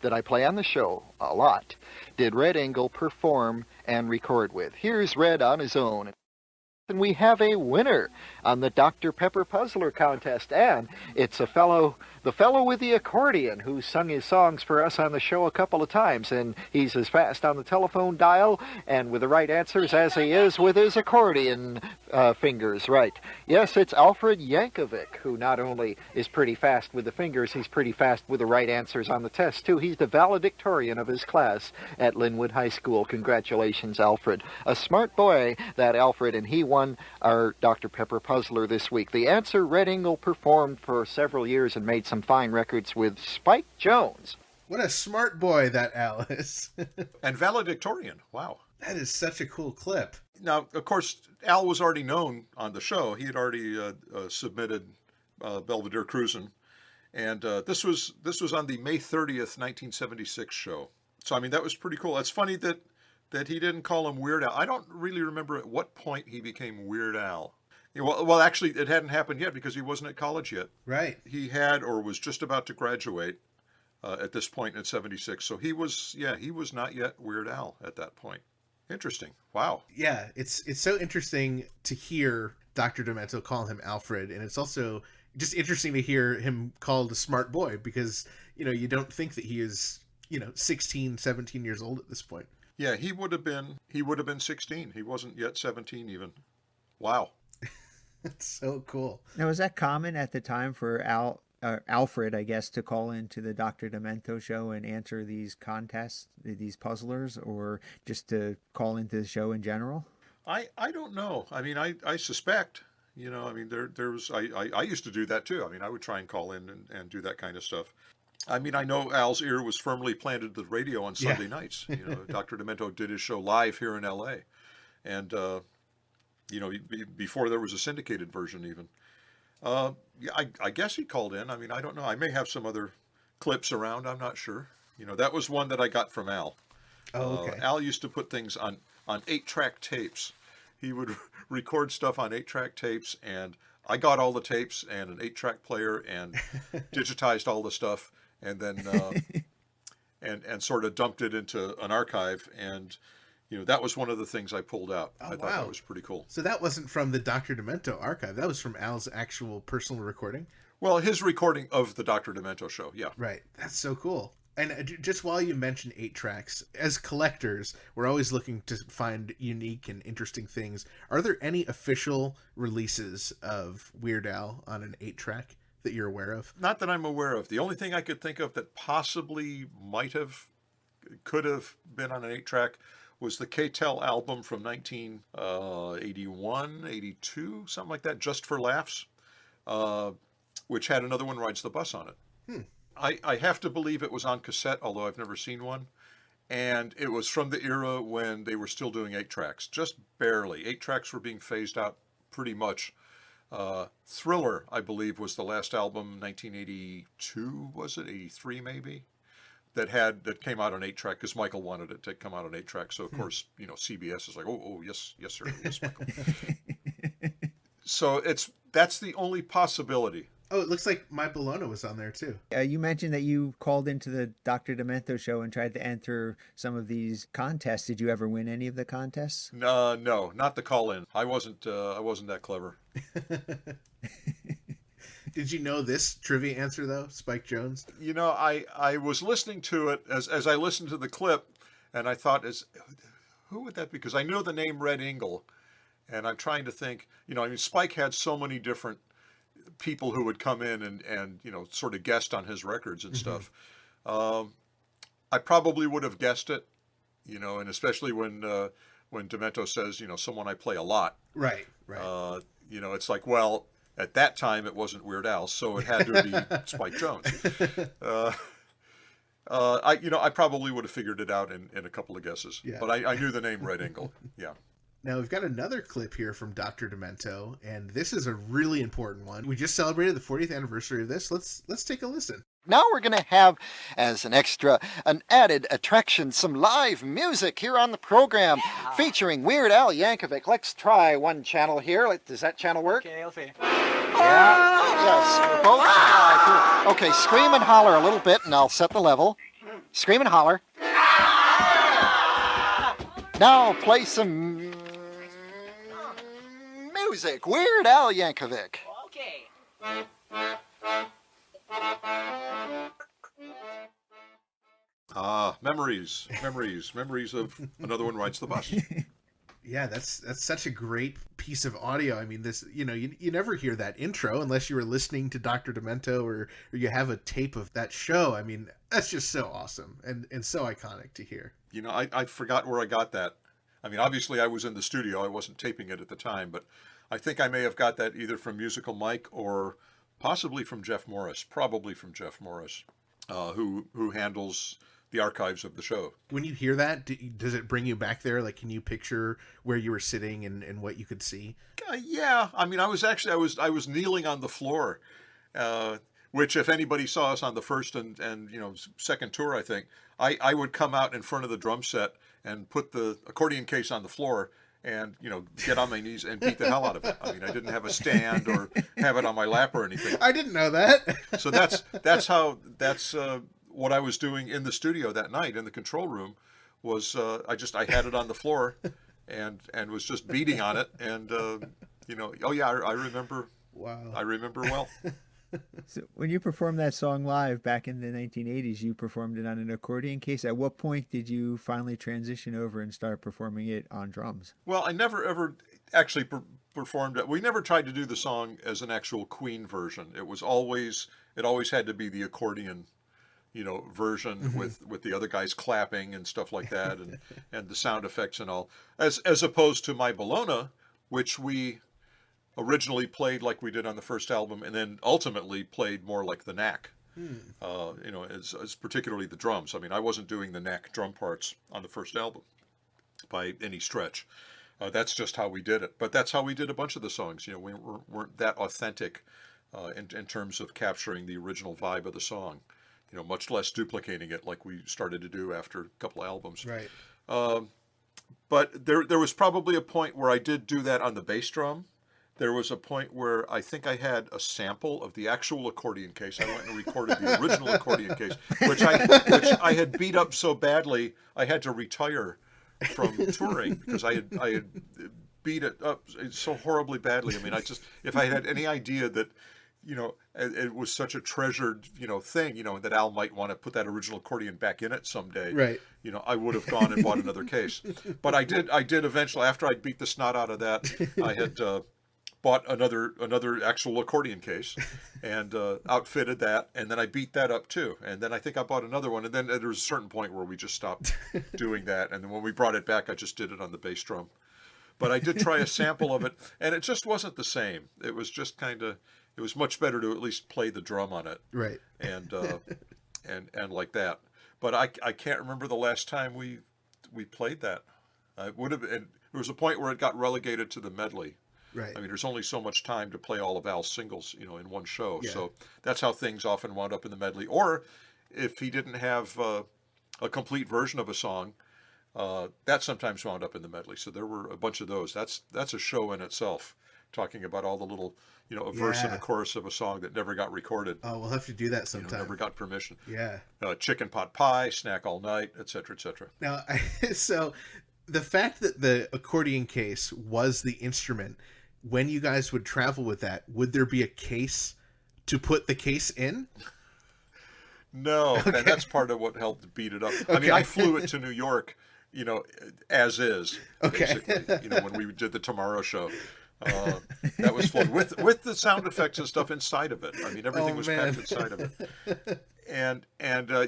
that I play on the show a lot did Red Engel perform and record with? Here's Red on his own. And we have a winner on the Dr. Pepper Puzzler contest, and it's the fellow with the accordion who sung his songs for us on the show a couple of times, and he's as fast on the telephone dial and with the right answers as he is with his accordion fingers, right? Yes, it's Alfred Yankovic, who not only is pretty fast with the fingers, he's pretty fast with the right answers on the test, too. He's the valedictorian of his class at Linwood High School. Congratulations, Alfred. A smart boy, that Alfred, and he won our Dr. Pepper Puzzler this week. The answer, Red Ingle performed for several years and made some fine records with Spike Jones. What a smart boy that Al is. And valedictorian. Wow. That is such a cool clip. Now, of course, Al was already known on the show. He had already submitted Belvedere Cruisin', and this was on the May 30th, 1976 show. So, I mean, that was pretty cool. It's funny that he didn't call him Weird Al. I don't really remember at what point he became Weird Al. Well, actually, it hadn't happened yet because he wasn't at college yet. Right. He had or was just about to graduate at this point in 76. So he was not yet Weird Al at that point. Interesting. Wow. Yeah, it's so interesting to hear Dr. Demento call him Alfred, and it's also just interesting to hear him called a smart boy because, you don't think that he is, 16, 17 years old at this point. Yeah, he would have been 16. He wasn't yet 17 even. Wow. That's so cool. Now, was that common at the time for Alfred, I guess, to call into the Dr. Demento show and answer these contests, these puzzlers, or just to call into the show in general? I don't know. I mean, I suspect, I mean, I used to do that too. I mean, I would try and call in and do that kind of stuff. I mean, I know Al's ear was firmly planted to the radio on Sunday nights. Dr. Demento did his show live here in L.A. And, before there was a syndicated version even. Yeah, I guess he called in. I mean, I don't know. I may have some other clips around. I'm not sure. That was one that I got from Al. Oh, okay. Al used to put things on 8-track tapes. He would record stuff on 8-track tapes, and I got all the tapes and an 8-track player and digitized all the stuff, and then and sort of dumped it into an archive, and that was one of the things I pulled out. I thought that was pretty cool. So that wasn't from the Dr. Demento archive. That was from Al's actual personal recording? Well, his recording of the Dr. Demento show, yeah. Right. That's so cool. And just while you mention 8 tracks, as collectors, we're always looking to find unique and interesting things. Are there any official releases of Weird Al on an 8-track that you're aware of? Not that I'm aware of. The only thing I could think of that possibly could have been on an 8-track was the K-Tel album from 1981, 82, something like that, Just for Laughs, which had Another One Rides the Bus on it. I have to believe it was on cassette, although I've never seen one. And it was from the era when they were still doing 8 tracks, just barely. 8 tracks were being phased out pretty much. Thriller, I believe, was the last album, 1982, was it? 83 maybe? That came out on 8-track because Michael wanted it to come out on 8-track. So, of course, CBS is like, oh, yes, sir, yes, Michael. So that's the only possibility. Oh, it looks like My Bologna was on there, too. You mentioned that you called into the Dr. Demento show and tried to enter some of these contests. Did you ever win any of the contests? No, not the call-in. I wasn't that clever. Did you know this trivia answer, though, Spike Jones? I was listening to it as I listened to the clip, and I thought, who would that be? Because I know the name Red Ingle, and I'm trying to think, Spike had so many different people who would come in and sort of guest on his records and stuff. I probably would have guessed it, and especially when Demento says, someone I play a lot. Right. It's like, well, at that time, it wasn't Weird Al, so it had to be Spike Jones. I probably would have figured it out in a couple of guesses. Yeah. But I knew the name Red Ingle. Yeah. Now, we've got another clip here from Dr. Demento, and this is a really important one. We just celebrated the 40th anniversary of this. Let's take a listen. Now we're going to have, as an added attraction, some live music here on the program featuring Weird Al Yankovic. Let's try one channel here. Does that channel work? Okay, I'll see. Yeah. Yes, we're both live. Okay, scream and holler a little bit, and I'll set the level. Scream and holler. Now play some music, Weird Al Yankovic. Okay. Memories of Another One Rides the Bus. Yeah, that's such a great piece of audio. I mean, this, you never hear that intro unless you were listening to Dr. Demento or you have a tape of that show. I mean, that's just so awesome and so iconic to hear. I forgot where I got that. I mean, obviously I was in the studio. I wasn't taping it at the time, but I think I may have got that either from Musical Mike or possibly from Jeff Morris, probably from Jeff Morris, who handles the archives of the show. When you hear that, does it bring you back there? Like, can you picture where you were sitting and what you could see? Yeah. I mean, I was kneeling on the floor, which if anybody saw us on the first and second tour, I think, I would come out in front of the drum set and put the accordion case on the floor and, get on my knees and beat the hell out of it. I mean, I didn't have a stand or have it on my lap or anything. I didn't know that. So that's what I was doing in the studio that night in the control room was I had it on the floor and was just beating on it. And, I remember. Wow. I remember well. So when you performed that song live back in the 1980s, you performed it on an accordion case. At what point did you finally transition over and start performing it on drums? Well, I never ever actually performed it. We never tried to do the song as an actual Queen version. It always had to be the accordion, version with the other guys clapping and stuff like that and the sound effects and all, as opposed to My Bologna, which we originally played like we did on the first album, and then ultimately played more like the Knack. As particularly the drums. I mean, I wasn't doing the Knack drum parts on the first album by any stretch. That's just how we did it. But that's how we did a bunch of the songs. We weren't that authentic in terms of capturing the original vibe of the song. Much less duplicating it like we started to do after a couple of albums. Right. But there was probably a point where I did do that on the bass drum. There was a point where I think I had a sample of the actual accordion case. I went and recorded the original accordion case, which I had beat up so badly I had to retire from touring because I had beat it up so horribly badly. I mean, if I had any idea that it was such a treasured thing, that Al might want to put that original accordion back in it someday. Right. I would have gone and bought another case. But I did eventually, after I'd beat the snot out of that, I had bought another actual accordion case and outfitted that, and then I beat that up too. And then I think I bought another one, and then there was a certain point where we just stopped doing that. And then when we brought it back, I just did it on the bass drum. But I did try a sample of it, and it just wasn't the same. It was just it was much better to at least play the drum on it. Right. And like that. But I can't remember the last time we played that. It would have been, there was a point where it got relegated to the medley. Right. I mean, there's only so much time to play all of Al's singles, in one show. Yeah. So that's how things often wound up in the medley. Or if he didn't have a complete version of a song, that sometimes wound up in the medley. So there were a bunch of those. That's a show in itself, talking about all the little, a verse and a chorus of a song that never got recorded. Oh, we'll have to do that sometime. Never got permission. Yeah. Chicken pot pie, snack all night, et cetera, et cetera. Now, so the fact that the accordion case was the instrument, when you guys would travel with that, would there be a case to put the case in? No, Okay. and that's part of what helped beat it up. Okay. I mean, I flew it to New York, as is, Okay. basically, when we did the Tomorrow Show. That was fun with the sound effects and stuff inside of it. I mean, everything was packed inside of it. And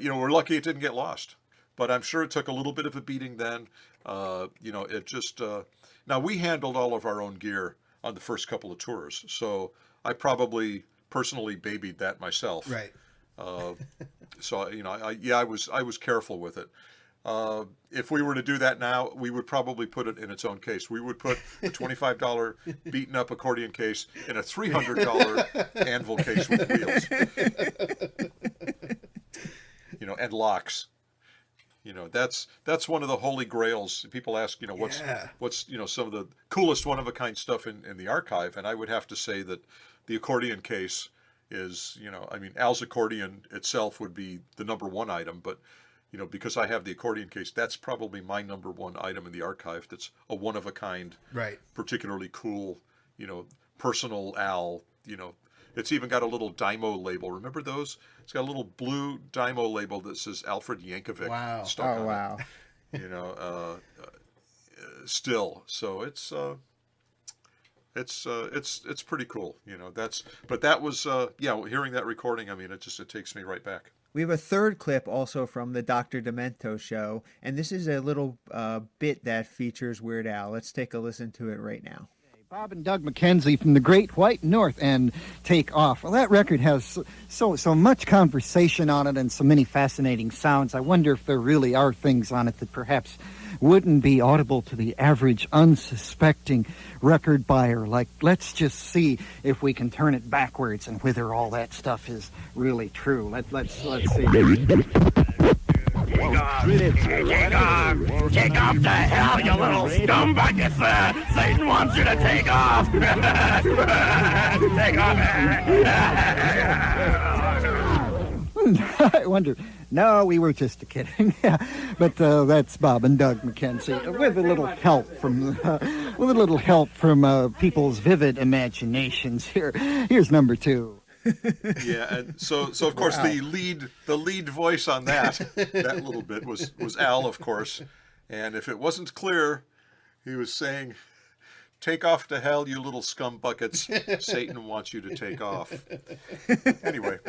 we're lucky it didn't get lost. But I'm sure it took a little bit of a beating then. It just... Now, we handled all of our own gear on the first couple of tours, so I probably personally babied that myself. Right. So I was careful with it. If we were to do that now, we would probably put it in its own case. We would put a $25 beaten up accordion case in a $300 anvil case with wheels. And locks. That's one of the holy grails. People ask, what's some of the coolest one of a kind stuff in the archive, and I would have to say that the accordion case is, Al's accordion itself would be the number one item, but because I have the accordion case, that's probably my number one item in the archive. That's a one of a kind, right? Particularly cool, personal Al, It's even got a little Dymo label. Remember those? It's got a little blue Dymo label that says Alfred Yankovic stuck on wow. it. Still. So it's pretty cool. But that was hearing that recording, I mean, it takes me right back. We have a third clip also from the Dr. Demento show, and this is a little bit that features Weird Al. Let's take a listen to it right now. Bob and Doug McKenzie from the Great White North and Take Off. Well, that record has so much conversation on it and so many fascinating sounds. I wonder if there really are things on it that perhaps wouldn't be audible to the average unsuspecting record buyer. Like, let's just see if we can turn it backwards and whether all that stuff is really true. Let's see. Take off to hell, you little scumbucket! Satan wants you to take off! Take off! I wonder. No, we were just kidding. But that's Bob and Doug McKenzie with a little help from people's vivid imaginations. Here's number 2. Yeah, and so of course the lead voice on that little bit was Al, of course, and if it wasn't clear, he was saying, "Take off to hell, you little scum buckets! Satan wants you to take off." Anyway.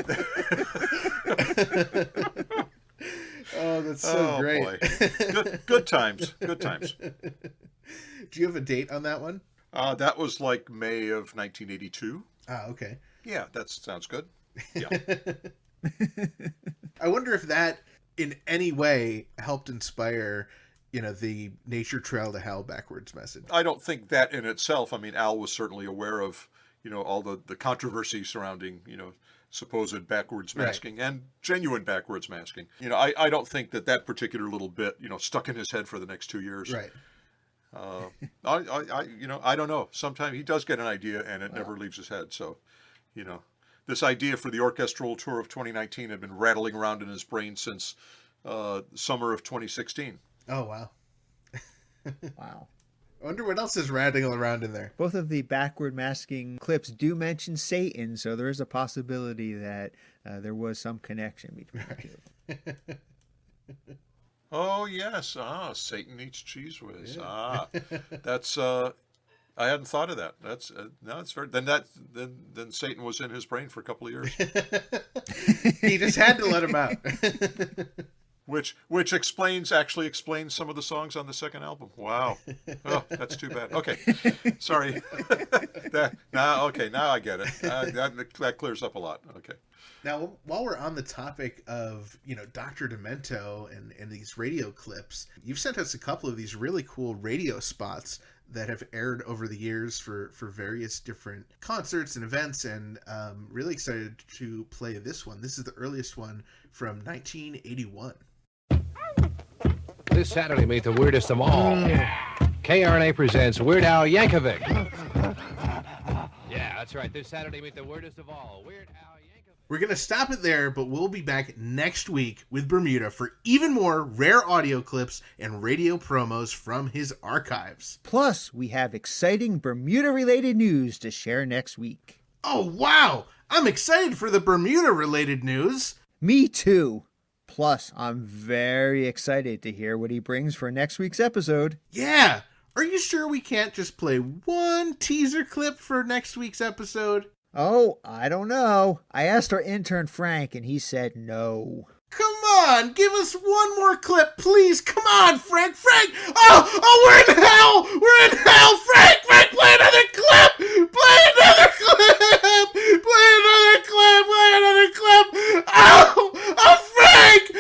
Oh, that's so great! Boy. Good times. Good times. Do you have a date on that one? That was like May of 1982. Ah, okay. Yeah, that sounds good. Yeah. I wonder if that in any way helped inspire, the Nature Trail to Hell backwards message. I don't think that in itself. I mean, Al was certainly aware of, all the controversy surrounding, supposed backwards masking and genuine backwards masking. I don't think that particular little bit, stuck in his head for the next 2 years. Right. I don't know. Sometimes he does get an idea and it never leaves his head. So, this idea for the orchestral tour of 2019 had been rattling around in his brain since summer of 2016. Oh, wow. Wow. I wonder what else is rattling around in there. Both of the backward masking clips do mention Satan, so there is a possibility that there was some connection between the two. Oh, yes. Satan eats cheese whiz. Yeah. That's... I hadn't thought of that. That's it's very. Then Satan was in his brain for a couple of years. He just had to let him out. Which actually explains some of the songs on the second album. Wow. Oh, that's too bad. Okay, sorry. Now I get it. That clears up a lot. Okay. Now, while we're on the topic of, Dr. Demento and these radio clips, you've sent us a couple of these really cool radio spots that have aired over the years for various different concerts and events, and really excited to play this one. This is the earliest one from 1981. This Saturday, meet the weirdest of all. KRNA presents Weird Al Yankovic. Yeah, that's right. This Saturday, meet the weirdest of all. Weird Al Yankovic. We're going to stop it there, but we'll be back next week with Bermuda for even more rare audio clips and radio promos from his archives. Plus, we have exciting Bermuda-related news to share next week. Oh, wow! I'm excited for the Bermuda-related news. Me too. Plus, I'm very excited to hear what he brings for next week's episode. Yeah! Are you sure we can't just play one teaser clip for next week's episode? Oh, I don't know. I asked our intern Frank, and he said no. Come on, give us one more clip, please. Come on, Frank. Oh, we're in hell. We're in hell. Frank, play another clip. Play another clip. Oh, Frank,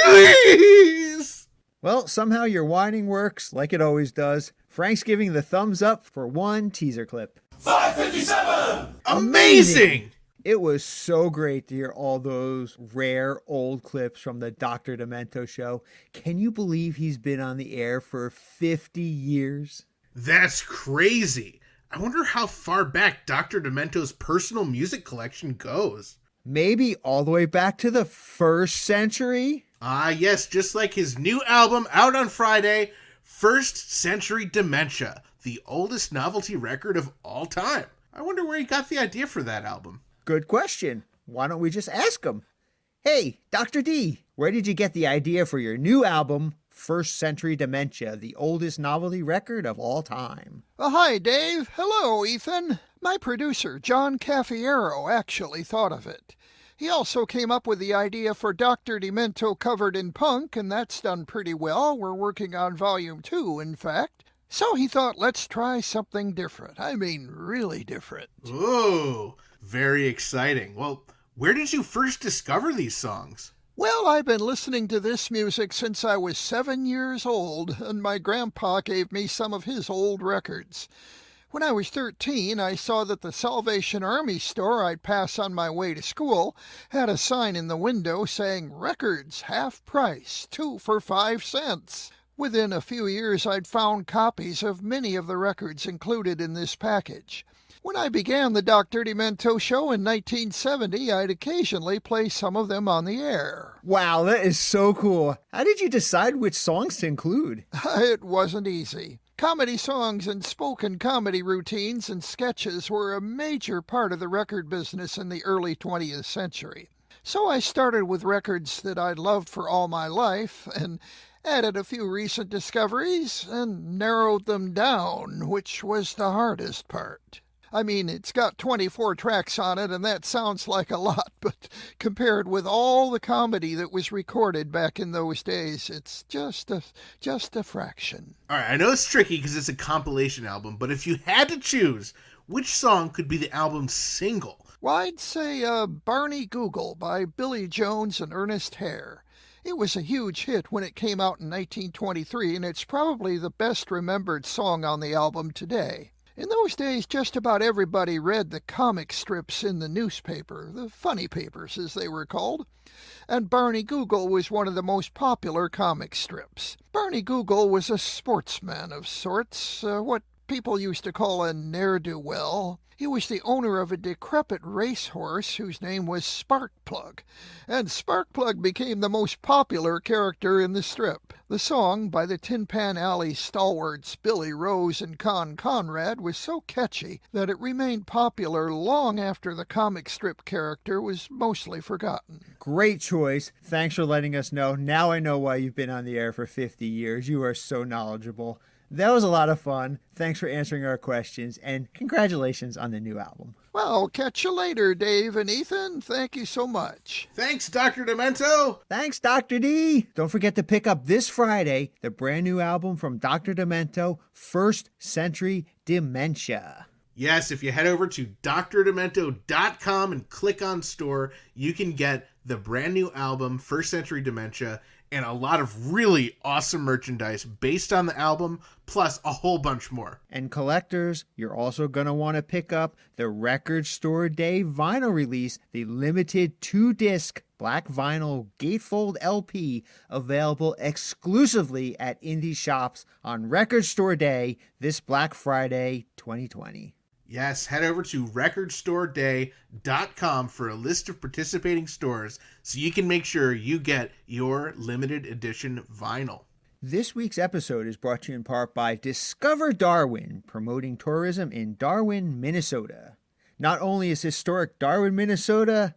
please. Well, somehow your whining works like it always does. Frank's giving the thumbs up for one teaser clip. 557! Amazing! It was so great to hear all those rare old clips from the Dr. Demento show. Can you believe he's been on the air for 50 years? That's crazy. I wonder how far back Dr. Demento's personal music collection goes. Maybe all the way back to the 1st century? Ah, yes, just like his new album out on Friday, First Century Dementia, the oldest novelty record of all time. I wonder where he got the idea for that album. Good question. Why don't we just ask him? Hey, Dr. D, where did you get the idea for your new album, First Century Dementia, the oldest novelty record of all time? Hi, Dave. Hello, Ethan. My producer, John Caffiero, actually thought of it. He also came up with the idea for Dr. Demento Covered in Punk, and that's done pretty well. We're working on Volume 2, in fact. So he thought, let's try something different. I mean, really different. Ooh, very exciting. Well, where did you first discover these songs? Well, I've been listening to this music since I was 7 years old, and my grandpa gave me some of his old records. When I was 13, I saw that the Salvation Army store I'd pass on my way to school had a sign in the window saying, "Records, half price, 2 for 5 cents." Within a few years, I'd found copies of many of the records included in this package. When I began the Dr. Demento show in 1970, I'd occasionally play some of them on the air. Wow, that is so cool. How did you decide which songs to include? It wasn't easy. Comedy songs and spoken comedy routines and sketches were a major part of the record business in the early 20th century. So I started with records that I'd loved for all my life and added a few recent discoveries and narrowed them down, which was the hardest part. I mean, it's got 24 tracks on it, and that sounds like a lot, but compared with all the comedy that was recorded back in those days, it's just a fraction. All right, I know it's tricky because it's a compilation album, but if you had to choose, which song could be the album's single? Well, I'd say Barney Google by Billy Jones and Ernest Hare. It was a huge hit when it came out in 1923, and it's probably the best remembered song on the album today. In those days, just about everybody read the comic strips in the newspaper, the funny papers as they were called, and Barney Google was one of the most popular comic strips. Barney Google was a sportsman of sorts, what people used to call a ne'er-do-well. He was the owner of a decrepit racehorse whose name was Sparkplug, and Sparkplug became the most popular character in the strip. The song by the Tin Pan Alley stalwarts Billy Rose and Con Conrad was so catchy that it remained popular long after the comic strip character was mostly forgotten. Great choice. Thanks for letting us know. Now I know why you've been on the air for 50 years. You are so knowledgeable. That was a lot of fun. Thanks for answering our questions, and congratulations on the new album. Well, catch you later, Dave and Ethan. Thank you so much. Thanks, Dr. Demento. Thanks, Dr. D. Don't forget to pick up this Friday the brand new album from Dr. Demento, First Century Dementia. Yes, if you head over to drdemento.com and click on store, you can get the brand new album, First Century Dementia, and a lot of really awesome merchandise based on the album, plus a whole bunch more. And collectors, you're also going to want to pick up the Record Store Day vinyl release, the limited 2-disc black vinyl gatefold LP, available exclusively at indie shops on Record Store Day this Black Friday 2020. Yes, head over to recordstoreday.com for a list of participating stores so you can make sure you get your limited edition vinyl. This week's episode is brought to you in part by Discover Darwin, promoting tourism in Darwin, Minnesota. Not only is historic Darwin, Minnesota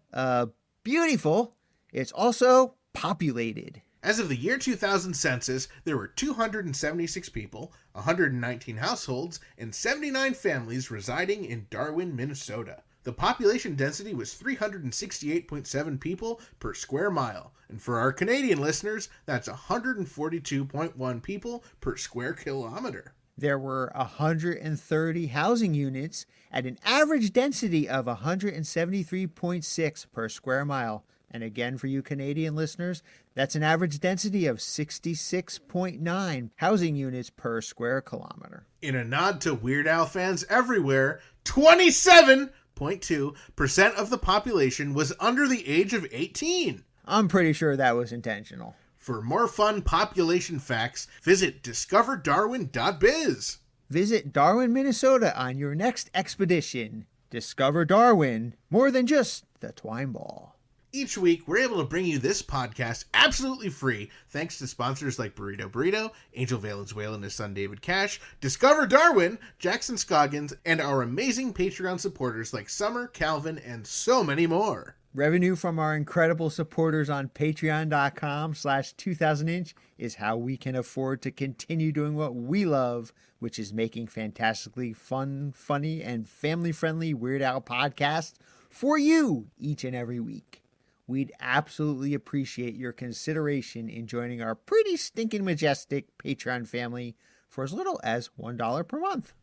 beautiful, it's also populated. As of the year 2000 census, there were 276 people, 119 households, and 79 families residing in Darwin, Minnesota. The population density was 368.7 people per square mile, and for our Canadian listeners, that's 142.1 people per square kilometer. There were 130 housing units at an average density of 173.6 per square mile. And again, for you Canadian listeners, that's an average density of 66.9 housing units per square kilometer. In a nod to Weird Al fans everywhere, 27.2% of the population was under the age of 18. I'm pretty sure that was intentional. For more fun population facts, visit discoverdarwin.biz. Visit Darwin, Minnesota on your next expedition. Discover Darwin, more than just the twine ball. Each week, we're able to bring you this podcast absolutely free, thanks to sponsors like Burrito Burrito, Angel Valenzuela and his son David Cash, Discover Darwin, Jackson Scoggins, and our amazing Patreon supporters like Summer, Calvin, and so many more. Revenue from our incredible supporters on patreon.com/2000inch is how we can afford to continue doing what we love, which is making fantastically fun, funny, and family-friendly Weird Al podcasts for you each and every week. We'd absolutely appreciate your consideration in joining our pretty stinking majestic Patreon family for as little as $1 per month.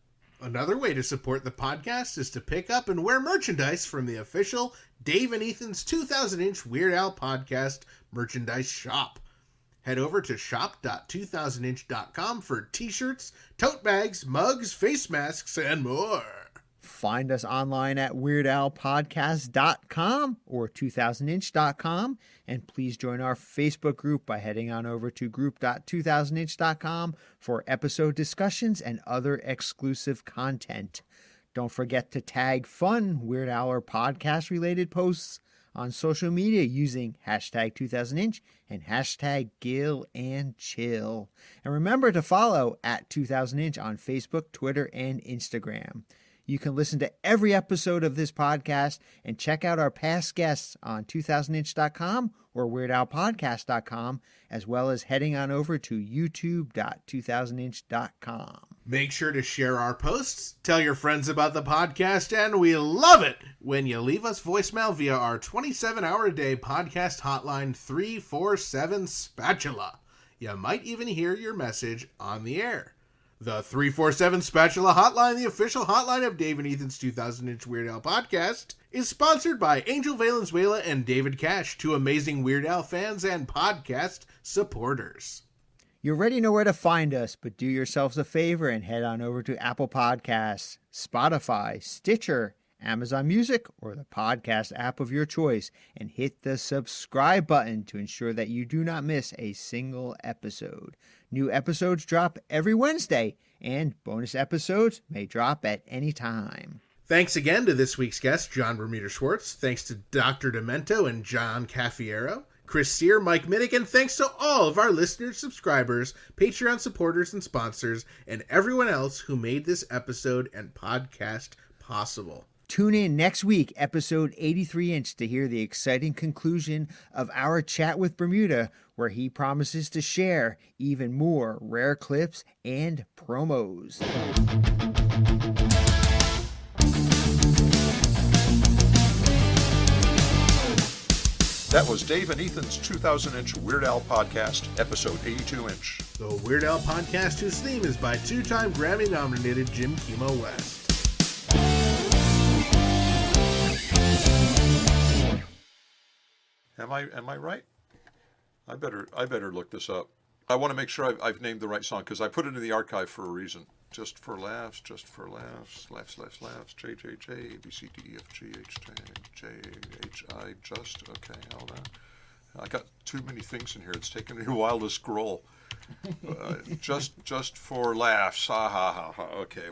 Another way to support the podcast is to pick up and wear merchandise from the official Dave and Ethan's 2000-inch Weird Al podcast merchandise shop. Head over to shop.2000inch.com for t-shirts, tote bags, mugs, face masks, and more. Find us online at weirdalpodcast.com or 2000inch.com, and please join our Facebook group by heading on over to group.2000inch.com for episode discussions and other exclusive content. Don't forget to tag fun Weird Al or podcast related posts on social media using hashtag 2000inch and hashtag Gil and Chill. And remember to follow at 2000inch on Facebook, Twitter, and Instagram. You can listen to every episode of this podcast and check out our past guests on 2000inch.com or weirdalpodcast.com, as well as heading on over to youtube.2000inch.com. Make sure to share our posts, tell your friends about the podcast, and we love it when you leave us voicemail via our 27-hour-a-day podcast hotline 347 Spatula. You might even hear your message on the air. The 347 Spatula Hotline, the official hotline of Dave and Ethan's 2000-inch Weird Al podcast, is sponsored by Angel Valenzuela and David Cash, two amazing Weird Al fans and podcast supporters. You already know where to find us, but do yourselves a favor and head on over to Apple Podcasts, Spotify, Stitcher, Amazon Music, or the podcast app of your choice, and hit the subscribe button to ensure that you do not miss a single episode. New episodes drop every Wednesday, and bonus episodes may drop at any time. Thanks again to this week's guest, John Bermuda Schwartz. Thanks to Dr. Demento and John Caffiero, Chris Sear, Mike Minnick, and thanks to all of our listeners, subscribers, Patreon supporters, and sponsors, and everyone else who made this episode and podcast possible. Tune in next week, episode 83-inch, to hear the exciting conclusion of our chat with Bermuda, where he promises to share even more rare clips and promos. That was Dave and Ethan's 2000-inch Weird Al podcast, episode 82-inch. The Weird Al podcast, whose theme is by two-time Grammy-nominated Jim Kimo West. Am I right? I better look this up. I want to make sure I've named the right song because I put it in the archive for a reason. Just for laughs, laughs, J, A, B, C, D, E, F, G, H, J, H, I, just, okay, hold on. I got too many things in here. It's taken me a while to scroll. Just for laughs, ha, ha, ha, ha, okay.